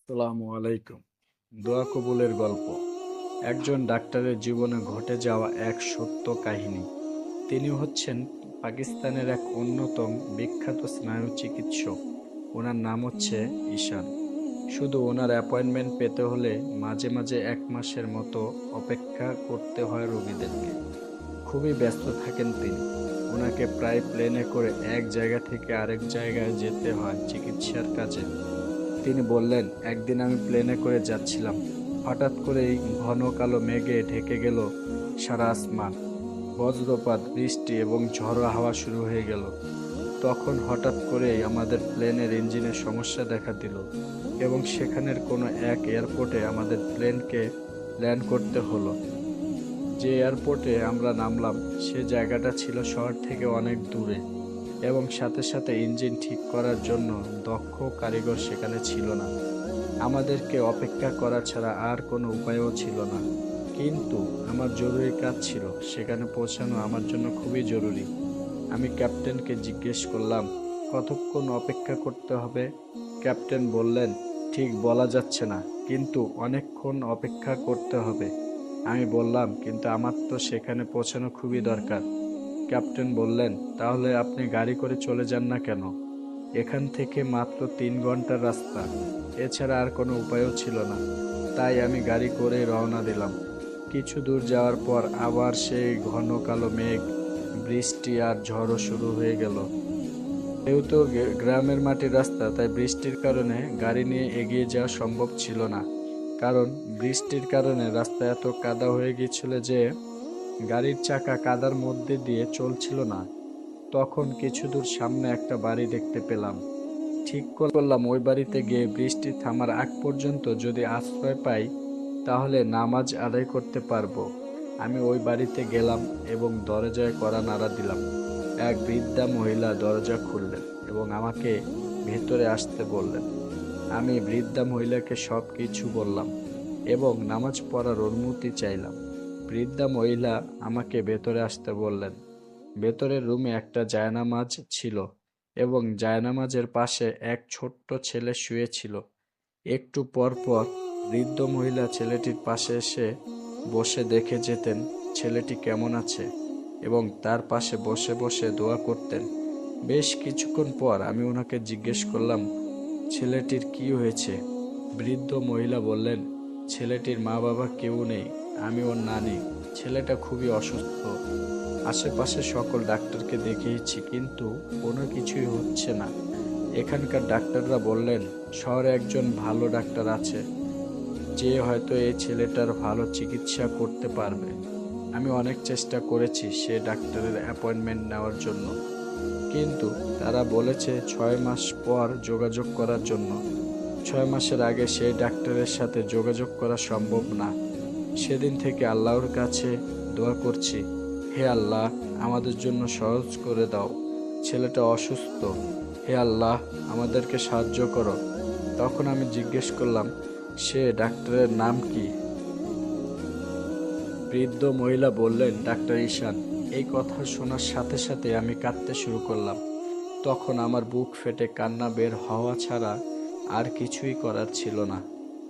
আসসালামু আলাইকুম। দোয়া কবুলের গল্প। একজন ডাক্তারের জীবনে ঘটে যাওয়া এক সত্য কাহিনী। তিনি হচ্ছেন পাকিস্তানের এক অন্যতম বিখ্যাত স্নায়ু চিকিৎসক। ওনার নাম হচ্ছে ঈশান। শুধু ওনার অ্যাপয়েন্টমেন্ট পেতে হলে মাঝে মাঝে 1 মাসের মতো অপেক্ষা করতে হয় রোগীদেরকে। খুবই ব্যস্ত থাকেন তিনি। ওনাকে প্রায় প্লেনে করে এক জায়গা থেকে আরেক জায়গায় যেতে হয় চিকিৎসার কাজে। তিনি বললেন, একদিন আমি প্লেনে করে যাচ্ছিলাম। হঠাৎ করেই ঘন কালো মেঘে ঢেকে গেল সারা আসমান। বজ্রপাত, বৃষ্টি এবং ঝড়ো হাওয়া শুরু হয়ে গেল। তখন হঠাৎ করেই আমাদের প্লেনের ইঞ্জিনের সমস্যা দেখা দিল এবং সেখানের কোনো এক এয়ারপোর্টে আমাদের প্লেনকে ল্যান্ড করতে হলো। যে এয়ারপোর্টে আমরা নামলাম সে জায়গাটা ছিল শহর থেকে অনেক দূরে এবং সাথে সাথে ইঞ্জিন ঠিক করার জন্য দক্ষ কারিগর সেখানে ছিল না। আমাদেরকে অপেক্ষা করা ছাড়া আর কোনো উপায়ও ছিল না। কিন্তু আমার জরুরি কাজ ছিল, সেখানে পৌঁছানো আমার জন্য খুবই জরুরি। আমি ক্যাপ্টেনকে জিজ্ঞেস করলাম, কতক্ষণ অপেক্ষা করতে হবে? ক্যাপ্টেন বললেন, ঠিক বলা যাচ্ছে না, কিন্তু অনেকক্ষণ অপেক্ষা করতে হবে। আমি বললাম, কিন্তু আমার তো সেখানে পৌঁছানো খুবই দরকার। ক্যাপ্টেন বললেন, তাহলে আপনি গাড়ি করে চলে যান না কেন? এখান থেকে মাত্র 3 ঘন্টার রাস্তা। এছাড়া আর কোনো উপায়ও ছিল না। তাই আমি গাড়ি করে রওনা দিলাম। কিছু দূর যাওয়ার পর আবার সেই ঘন কালো মেঘ, বৃষ্টি আর ঝড়ও শুরু হয়ে গেল। যেহেতু গ্রামের মাটির রাস্তা, তাই বৃষ্টির কারণে গাড়ি নিয়ে এগিয়ে যাওয়া সম্ভব ছিল না। কারণ বৃষ্টির কারণে রাস্তা এত কাদা হয়ে গিয়েছিল যে গাড়ির চাকা কাদার মধ্যে দিয়ে চলছিল না। তখন কিছু দূর সামনে একটা বাড়ি দেখতে পেলাম। ঠিক করলাম ওই বাড়িতে গিয়ে বৃষ্টি থামার আগ পর্যন্ত যদি আশ্রয় পাই তাহলে নামাজ আদায় করতে পারবো। আমি ওই বাড়িতে গেলাম এবং দরজায় কড়া নাড়া দিলাম। এক বৃদ্ধা মহিলা দরজা খুললেন এবং আমাকে ভেতরে আসতে বললেন। আমি বৃদ্ধা মহিলাকে সব কিছু বললাম এবং নামাজ পড়ার অনুমতি চাইলাম। বৃদ্ধা মহিলা আমাকে ভেতরে আসতে বললেন। ভেতরের রুমে একটা জায়নামাজ ছিল এবং জায়নামাজের পাশে এক ছোট্ট ছেলে শুয়েছিল। একটু পর পর বৃদ্ধ মহিলা ছেলেটির পাশে এসে বসে দেখে যেতেন ছেলেটি কেমন আছে এবং তার পাশে বসে বসে দোয়া করতেন। বেশ কিছুক্ষণ পর আমি ওনাকে জিজ্ঞেস করলাম, ছেলেটির কি হয়েছে? বৃদ্ধ মহিলা বললেন, ছেলেটির মা বাবা কেউ নেই, আমি ওর নানি। ছেলেটা খুবই অসুস্থ। আশেপাশে সকল ডাক্তারকে দেখিয়েছি কিন্তু কোনো কিছুই হচ্ছে না। এখানকার ডাক্তাররা বললেন শহরে একজন ভালো ডাক্তার আছে যে হয়তো এই ছেলেটার ভালো চিকিৎসা করতে পারবে। আমি অনেক চেষ্টা করেছি সে ডাক্তারের অ্যাপয়েন্টমেন্ট নেওয়ার জন্য, কিন্তু তারা বলেছে 6 মাস পর যোগাযোগ করার জন্য। 6 মাসের আগে সেই ডাক্তারের সাথে যোগাযোগ করা সম্ভব না। সেদিন থেকে আল্লাহর কাছে দোয়া করছি, হে আল্লাহ, আমাদের জন্য সহজ করে দাও। ছেলেটা অসুস্থ, হে আল্লাহ, আমাদেরকে সাহায্য করো। তখন আমি জিজ্ঞেস করলাম, সে ডাক্তারের নাম কি? বৃদ্ধ মহিলা বললেন, ডাক্তার ঈশান। এই কথা শোনার সাথে সাথে আমি কাঁদতে শুরু করলাম। তখন আমার বুক ফেটে কান্না বের হওয়া ছাড়া আর কিছুই করার ছিল না।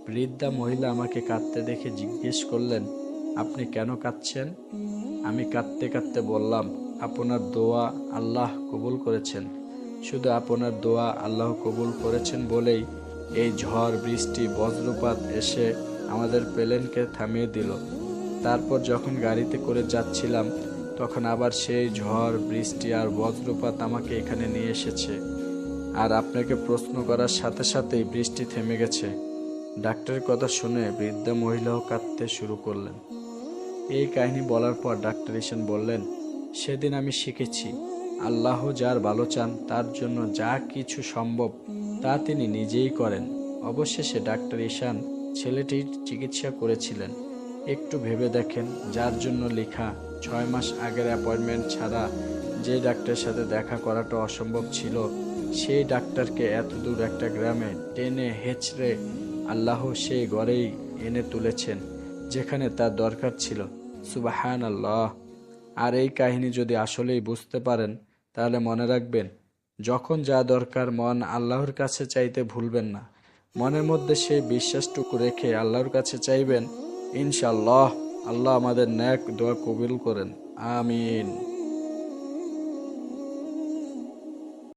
বৃদ্ধা মহিলা আমাকে কাঁদতে দেখে জিজ্ঞেস করলেন, আপনি কেন কাঁদছেন? আমি কাঁদতে কাঁদতে বললাম, আপনার দোয়া আল্লাহ কবুল করেছেন। শুধু আপনার দোয়া আল্লাহ কবুল করেছেন বলেই এই ঝড়, বৃষ্টি, বজ্রপাত এসে আমাদের প্লেনকে থামিয়ে দিল। তারপর যখন গাড়িতে করে যাচ্ছিলাম তখন আবার সেই ঝড়, বৃষ্টি আর বজ্রপাত আমাকে এখানে নিয়ে এসেছে। আর আপনাকে প্রশ্ন করার সাথে সাথেই বৃষ্টি থেমে গেছে। ডাক্তারের কথা শুনে বৃদ্ধা মহিলাও কাঁদতে শুরু করলেন। এই কাহিনী বলার পর ডাক্তার ঈশান বললেন, সেদিন আমি শিখেছি আল্লাহ যার ভালো চান তার জন্য যা কিছু সম্ভব তা তিনি নিজেই করেন। অবশেষে ডাক্তার ঈশান ছেলেটির চিকিৎসা করেছিলেন। একটু ভেবে দেখেন, যার জন্য লেখা 6 মাস আগের অ্যাপয়েন্টমেন্ট ছাড়া যে ডাক্তারের সাথে দেখা করাটা অসম্ভব ছিল, সেই ডাক্তারকে এত দূর একটা গ্রামে টেনে হেঁচড়ে আল্লাহ সেই ঘরেই এনে তুলেছেন যেখানে তার দরকার ছিল। সুবাহান আল্লাহ। আর এই কাহিনী যদি আসলেই বুঝতে পারেন তাহলে মনে রাখবেন, যখন যা দরকার মন আল্লাহর কাছে চাইতে ভুলবেন না। মনের মধ্যে সেই বিশ্বাসটুকু রেখে আল্লাহর কাছে চাইবেন, ইনশাআল্লাহ আল্লাহ আমাদের ন্যাক দোয়া কবুল করেন। আমিন।